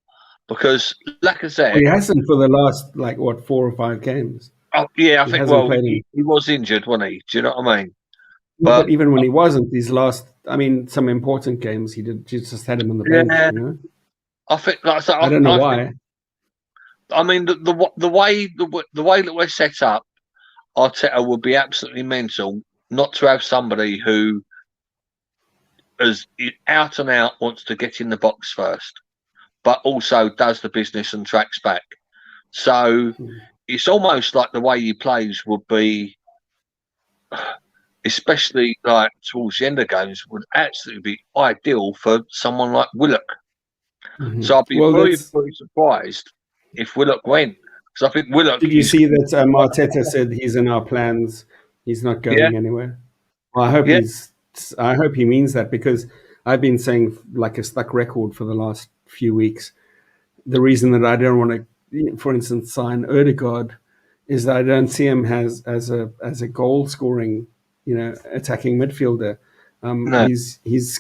because Lacazette. Well, he hasn't for the last 4 or 5 games. Oh yeah, I think. Well, he was injured, wasn't he? Do you know what I mean? But even when he wasn't, these last, some important games, he just had him on the bench. Yeah. You know? I think. I don't know why. I mean, the way that we're set up, Arteta would be absolutely mental not to have somebody who is out and out wants to get in the box first, but also does the business and tracks back. So it's almost like the way he plays would be, especially like towards the end of games, would absolutely be ideal for someone like Willock. Mm-hmm. So I'd be very surprised if Willock went. Because I think Willock. Did you see that Arteta said he's in our plans? He's not going anywhere. Well, I hope he means that, because I've been saying like a stuck record for the last few weeks. The reason that I don't want to, for instance, sign Ødegaard is that I don't see him as a goal scoring, attacking midfielder. No. He's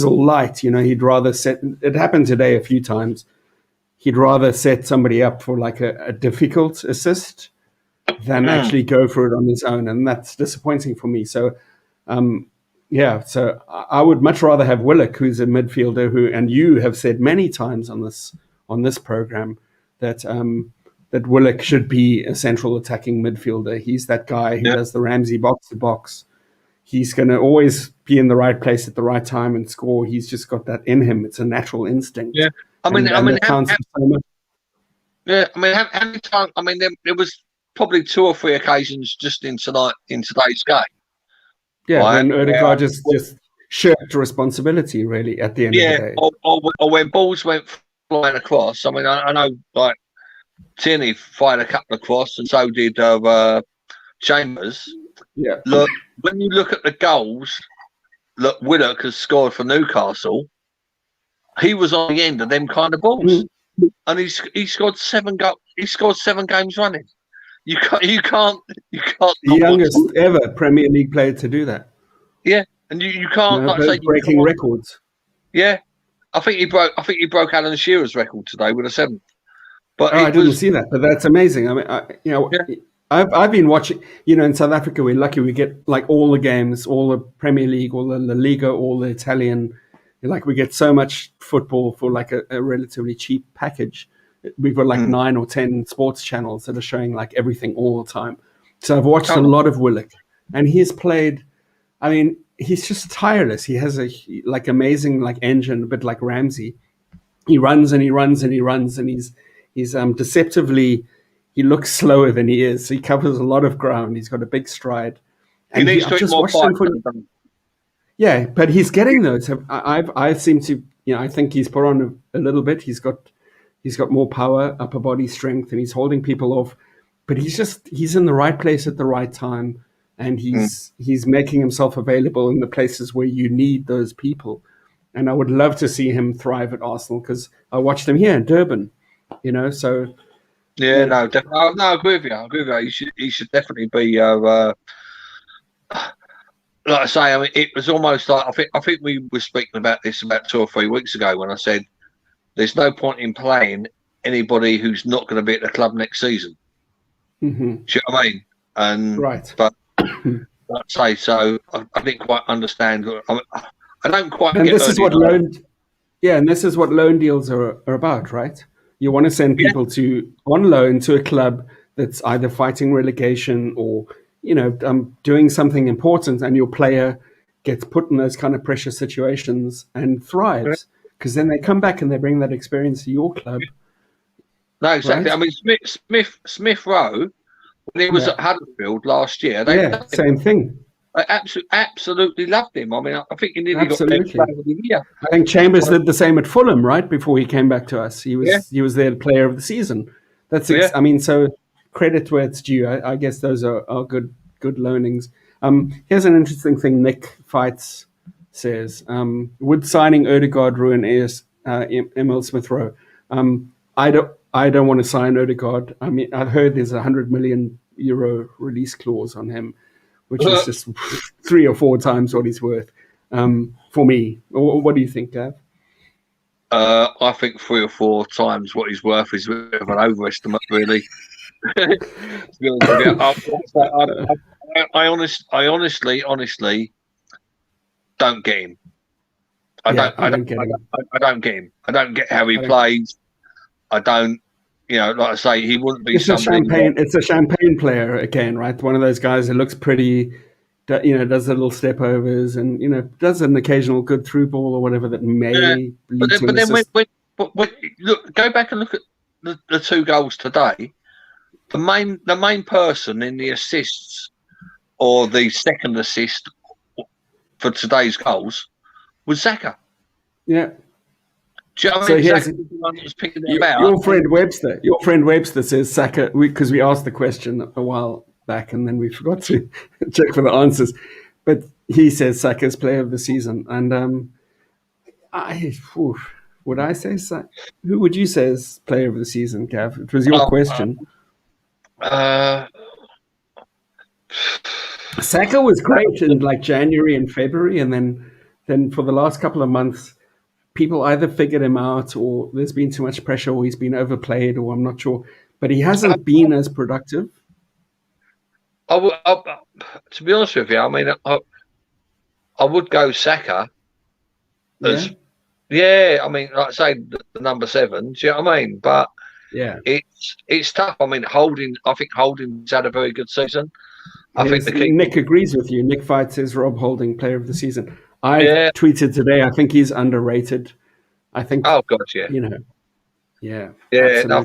a light. He'd rather set. It happened today a few times. He'd rather set somebody up for like a difficult assist than actually go for it on his own, and that's disappointing for me. So, so I would much rather have Willock, who's a midfielder who, and you have said many times on this program that Willock should be a central attacking midfielder. He's that guy who does the Ramsey box to box. He's going to always be in the right place at the right time and score. He's just got that in him. It's a natural instinct. Yeah. How many times? There was probably 2 or 3 occasions just in today's game. Yeah, right? When Ødegaard just shirked responsibility, really, at the end of the day. Or when balls went flying across. I know, like, Tierney fired a couple across, and so did Chambers. Yeah. Look, when you look at the goals that Willock has scored for Newcastle, he was on the end of them kind of balls, and he scored 7 goals. He scored 7 games running. You can't. The youngest ever Premier League player to do that. Yeah, and you can't breaking records. Yeah, I think he broke Alan Shearer's record today with a 7th. But I didn't see that, but that's amazing. I mean, I've been watching. In South Africa, we're lucky we get like all the games, all the Premier League, all the La Liga, all the Italian. Like we get so much football for like a relatively cheap package. We've got like 9 or 10 sports channels that are showing like everything all the time. So I've watched a lot of Willock, and he's played. I mean, he's just tireless. He has a amazing engine, a bit like Ramsey. He runs and he runs and he runs, and he's deceptively. He looks slower than he is. So he covers a lot of ground. He's got a big stride. And he needs to eat more fight. Yeah, but he's getting those. I seem to, I think he's put on a little bit. He's got more power, upper body strength, and he's holding people off. But he's in the right place at the right time, and he's making himself available in the places where you need those people. And I would love to see him thrive at Arsenal, because I watched him here in Durban. So. Yeah, no, definitely. No, I agree with you. He should definitely be. Like I say, I mean, it was almost like I think we were speaking about this about 2 or 3 weeks ago when I said there's no point in playing anybody who's not going to be at the club next season. Mm-hmm. Do you know what I mean? And right. But like I say, so I didn't quite understand. I don't quite. And this is what and this is what loan deals are about, right? You want to send people on loan to a club that's either fighting relegation or doing something important, and your player gets put in those kind of pressure situations and thrives, because then they come back and they bring that experience to your club. No, exactly. Right? I mean, Smith Rowe, when he was at Huddersfield last year, same thing. I absolutely loved him. I mean, I think he nearly Absolutely. got player of the year. I think Chambers did the same at Fulham, right? Before he came back to us, he was their player of the season. I mean, so credit where it's due. I guess those are good loanings. Here's an interesting thing. Nick Fights says, would signing Odegaard ruin Emil Smith Rowe? I don't want to sign Odegaard. I mean, I've heard there's a €100 million release clause on him, which is just 3 or 4 times what he's worth. For me, what do you think, Gav? I think 3 or 4 times what he's worth is a bit of an overestimate, really. I honestly don't get him. I don't get him. I don't get how he plays. I don't. Like I say, he wouldn't be somebody. It's a champagne player again, right? One of those guys that looks pretty. Does the little step overs and does an occasional good through ball or whatever that may lead to an assist. When look, go back and look at the 2 goals today. The main person in the assists or the second assist for today's goals was Xhaka. Yeah. Do you know what I mean? Xhaka was the one that was picking it about. Your friend Webster says Saka, because we asked the question a while back and then we forgot to check for the answers, but he says Saka's player of the season. And would I say Saka? Who would you say is player of the season, Gav? It was your question. Saka was great in like January and February, and then for the last couple of months, people either figured him out, or there's been too much pressure, or he's been overplayed, or I'm not sure. But he hasn't been as productive. To be honest with you, I mean, I would go Saka. I mean, like I say, the number 7. Do you know what I mean? But yeah, it's tough. I mean, I think Holding's had a very good season. Nick agrees with you. Nick Fight says Rob Holding, player of the season. I tweeted today, I think he's underrated. I think. Oh God, yeah. Yeah. I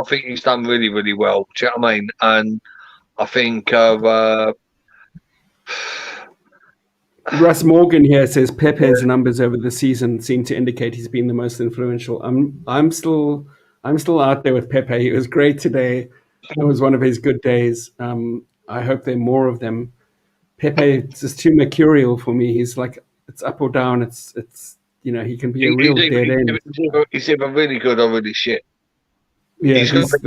think he's done really, really well. Do you know what I mean? And I think Russ Morgan here says Pepe's numbers over the season seem to indicate he's been the most influential. I'm still out there with Pepe. He was great today. It was one of his good days. I hope there are more of them. Pepe is just too mercurial for me. He's like, it's up or down. It's he can be a real dead end. He's either really good or really shit. Yeah, he's got to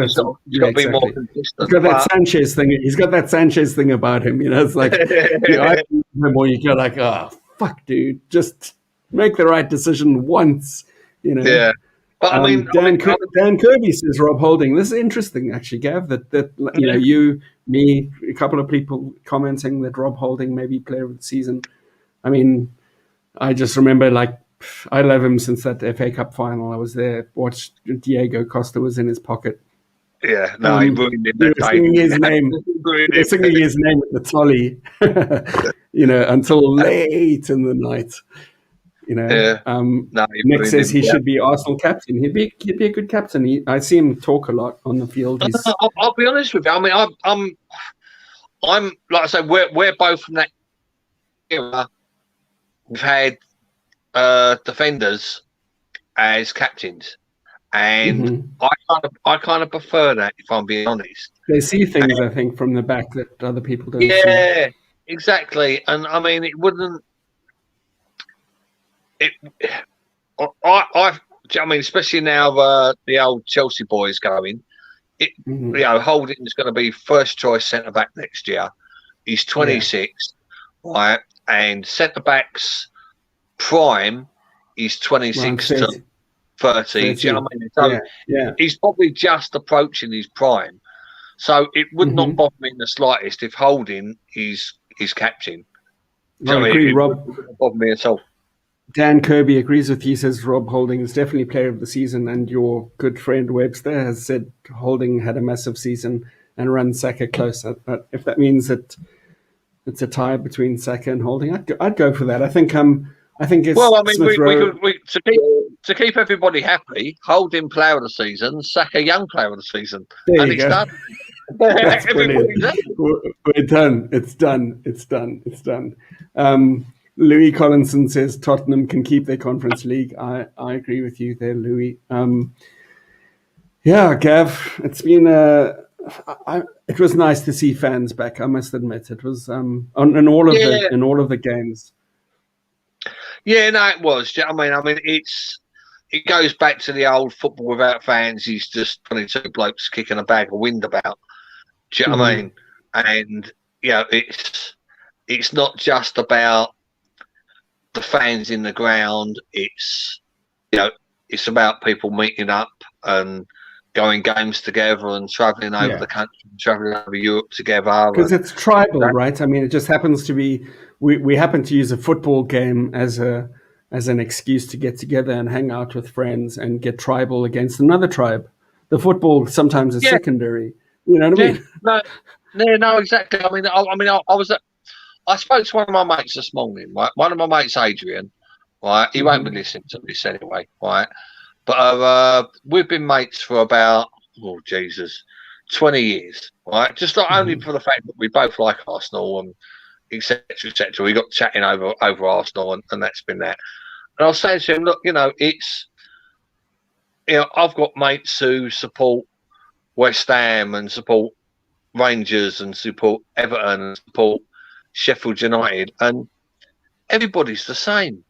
be more consistent. He's got that Sanchez thing. He's got that Sanchez thing about him. It's like you go like, oh fuck, dude, just make the right decision once. Yeah. But I mean, Dan Kirby says Rob Holding. This is interesting, actually, Gav. That you, me, a couple of people commenting that Rob Holding may be player of the season. I mean, I just remember I love him since that FA Cup final. I was there, watched Diego Costa was in his pocket. Yeah, no, he ruined it. Singing his name, singing his name at the Tolly, until late in the night. Nick says he should be Arsenal captain. He'd be a good captain. I see him talk a lot on the field. I'll be honest with you. I mean, I'm like I say, we're both from that era. We've had defenders as captains, and I kind of prefer that. If I'm being honest, they see things I think from the back that other people don't. Yeah, see. Exactly. And I mean, it wouldn't. I mean, especially now the old Chelsea boys going. Holding's going to be first choice centre back next year. He's 26, right? And centre backs prime is 26 to 30. Do you know what I mean? So he's probably just approaching his prime. So it would not bother me in the slightest if Holding is captain. I agree, Rob. It wouldn't bother me at all. Dan Kirby agrees with you, says Rob Holding is definitely player of the season, and your good friend Webster has said Holding had a massive season and run Saka close. But if that means that it's a tie between Saka and Holding, I'd go for that. I think it's well. I mean, to keep everybody happy, Holding player of the season, Saka young player of the season, there you go. That's brilliant. We're done. It's done. Louis Collinson says Tottenham can keep their Conference League. I agree with you there, Louis. Yeah, Gav, it's been it was nice to see fans back. I must admit, it was in all of the games. Yeah, no, it was. I mean, it goes back to the old football without fans. He's just 22 blokes kicking a bag of wind about. Do you know what I mean? And it's not just about the fans in the ground. It's about people meeting up and going games together and travelling over the country, travelling over Europe together. Because it's tribal, right? I mean, it just happens to be we happen to use a football game as an excuse to get together and hang out with friends and get tribal against another tribe. The football sometimes is secondary. You know what I mean? No, exactly. I spoke to one of my mates this morning. Right? One of my mates, Adrian. Right, he won't be listening to this anyway. Right, but we've been mates for about 20 years. Right, just not only for the fact that we both like Arsenal and etc. etc. We got chatting over Arsenal and that's been that. And I was saying to him, look, it's I've got mates who support West Ham and support Rangers and support Everton and support Sheffield United, and everybody's the same.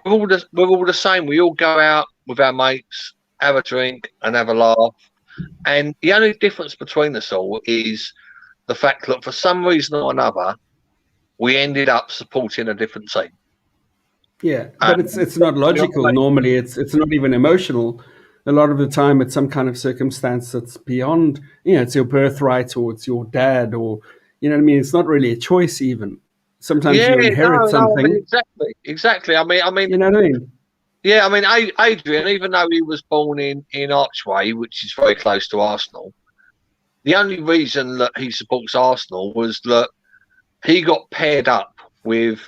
We're all the same. We all go out with our mates, have a drink and have a laugh. And the only difference between us all is the fact that for some reason or another, we ended up supporting a different team. Yeah, but it's not logical. Normally, it's not even emotional. A lot of the time, it's some kind of circumstance that's beyond. It's your birthright, or it's your dad, or you know what I mean. It's not really a choice, even. Sometimes you inherit something. Exactly. I mean, you know what I mean. Yeah, I mean, Adrian, even though he was born in Archway, which is very close to Arsenal, the only reason that he supports Arsenal was that he got paired up with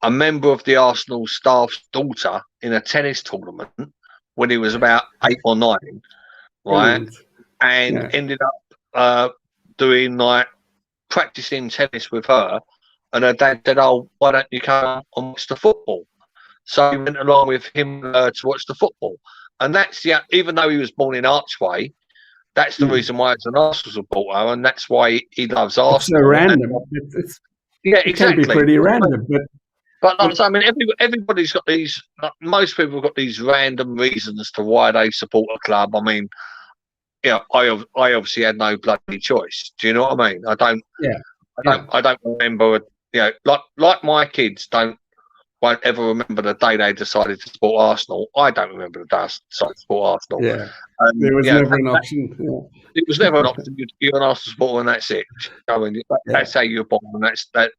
a member of the Arsenal staff's daughter in a tennis tournament when he was about 8 or 9, right? And ended up doing practicing tennis with her. And her dad said, "Oh, why don't you come and watch the football?" So he went along with him to watch the football. And that's even though he was born in Archway, that's the reason why he's an Arsenal supporter, and that's why he loves Arsenal. It's so random. It can be pretty random, but I mean, everybody's got these. Most people have got these random reasons as to why they support a club. I mean, I obviously had no bloody choice. Do you know what I mean? I don't. Yeah. I don't remember. Like my kids won't ever remember the day they decided to support Arsenal. I don't remember the day I decided to support Arsenal. Yeah, there was never an option. It was never an option. You're an Arsenal supporter, and that's it. I mean, that's how you're born, and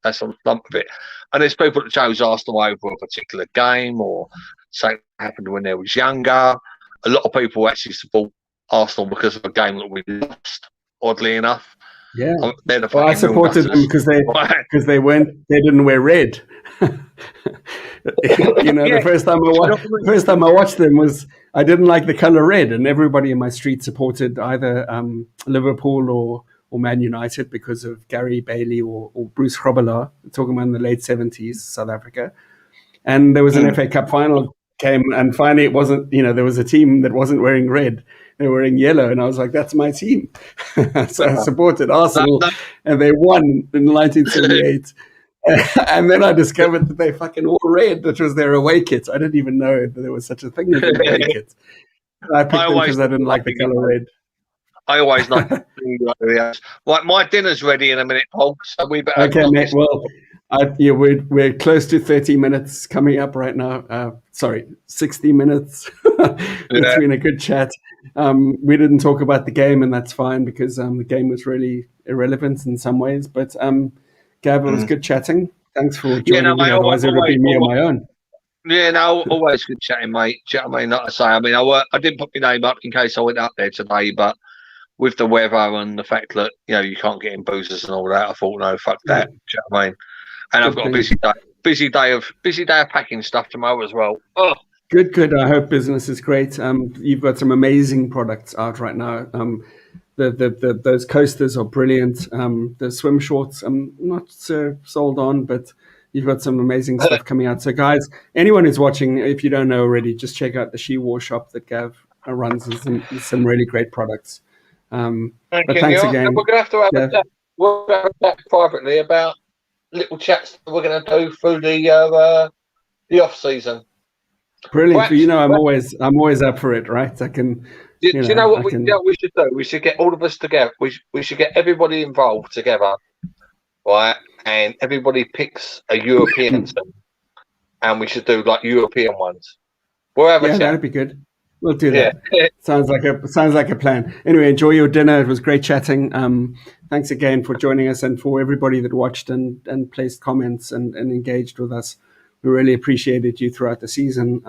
that's a lump of it. And there's people that chose Arsenal over a particular game, or something happened when they was younger. A lot of people actually support Arsenal because of a game that we lost. Oddly enough. Yeah, I supported them because they didn't wear red. The first time I watched them was I didn't like the color red, and everybody in my street supported either Liverpool or Man United because of Gary Bailey or Bruce Grobbelaar. Talking about in the late 70s, South Africa, and there was an FA Cup final came, and finally it wasn't. There was a team that wasn't wearing red. They were wearing yellow, and I was like, that's my team. So I supported Arsenal, and they won in 1978. And then I discovered that they fucking wore red, which was their away kit. I didn't even know that there was such a thing as an away kit. I picked them because I didn't like the colour red. I always like right, my dinner's ready in a minute, Paul, so we better... Okay, mate, well... we're close to 30 minutes coming up right now. 60 minutes. It's been a good chat. We didn't talk about the game, and that's fine because the game was really irrelevant in some ways. But Gav, it was good chatting. Thanks for joining me. Otherwise, it would be me on my own. Yeah, no, always good chatting, mate. Do you know what I mean? Like I say, I didn't put my name up in case I went up there today, but with the weather and the fact that you can't get in boozers and all that, I thought, no, fuck that. Do you know what I mean? And I've got a busy day of packing stuff tomorrow as well. Oh. Good. I hope business is great. You've got some amazing products out right now. those coasters are brilliant. The swim shorts, I'm not so sold on, but you've got some amazing stuff coming out. So, guys, anyone who's watching, if you don't know already, just check out the She War shop that Gav runs. There's some really great products. But thanks again. We're going to have a chat. We're going to have a chat privately about little chats that we're going to do through the off season. Brilliant. Perhaps, I'm always up for it, right? I can. Do you know what we should do? We should get all of us together. We should get everybody involved together, right? And everybody picks a European team, and we should do like European ones. We'll have a chat. That'd be good. We'll do that. Sounds like a plan. Anyway, enjoy your dinner. It was great chatting. Thanks again for joining us, and for everybody that watched and placed comments and engaged with us. We really appreciated you throughout the season.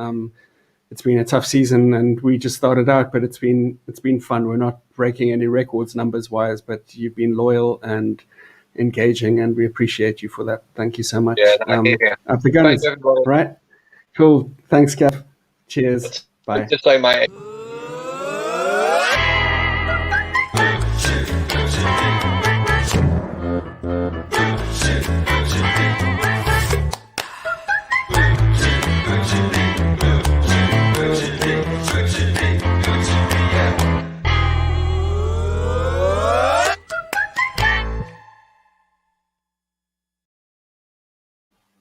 It's been a tough season, and we just started out, but it's been fun. We're not breaking any records numbers wise, but you've been loyal and engaging, and we appreciate you for that. Thank you so much. Up the gunners, right? Cool. Thanks, Gav. Cheers. Bye. Just say, mate. Shoot.